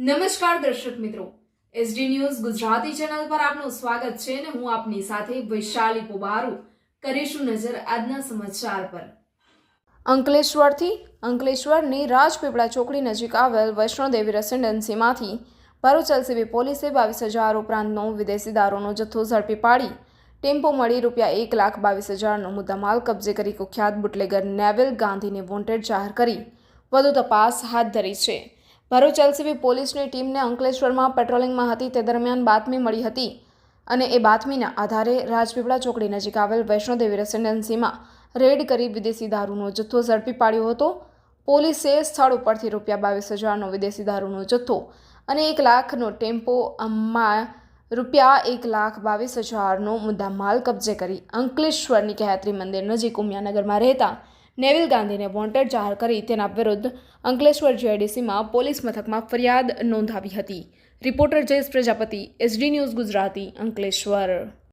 નમસ્કાર દર્શક મિત્રો, એસડી ન્યૂઝ ગુજરાતી ચેનલ પર આપનું સ્વાગત છે અને હું આપની સાથે વૈશાલી પોબારુ કરીશું નજર આજના સમાચાર પર। અંકલેશ્વરની રાજપીપળા ચોકડી નજીક આવેલ વૈષ્ણોદેવી રેસિડેન્સીમાંથી ભરૂચ એલસીબી પોલીસે 22,000 ઉપરાંતનો વિદેશી દારૂનો જથ્થો ઝડપી પાડી ટેમ્પો મળી ₹1,22,000નો મુદ્દામાલ કબજે કરી કુખ્યાત બુટલેગર નેવિલ ગાંધીને વોન્ટેડ જાહેર કરી વધુ તપાસ હાથ ધરી છે। ભરૂચ એલસીબી પોલીસની ટીમને અંકલેશ્વરમાં પેટ્રોલિંગમાં હતી તે દરમિયાન બાતમી મળી હતી અને એ બાતમીના આધારે રાજપીપળા ચોકડી નજીક આવેલ વૈષ્ણોદેવી રેસિડેન્સીમાં રેડ કરી વિદેશી દારૂનો જથ્થો ઝડપી પાડ્યો હતો। પોલીસે સ્થળ ઉપરથી ₹22,000નો વિદેશી દારૂનો જથ્થો અને 1 લાખનો ટેમ્પોમાં ₹1,22,000નો મુદ્દામાલ કબજે કરી અંકલેશ્વરની ગાયત્રી મંદિર નજીક ઉમિયાનગરમાં રહેતા નેવિલ ગાંધીને વોન્ટેડ જાહેર કરી તેના વિરુદ્ધ અંકલેશ્વર જીઆઈડીસીમાં પોલીસ મથકમાં ફરિયાદ નોંધાવી હતી। Reporter Jayesh Prajapati, SD news Gujarati, Ankleshwar.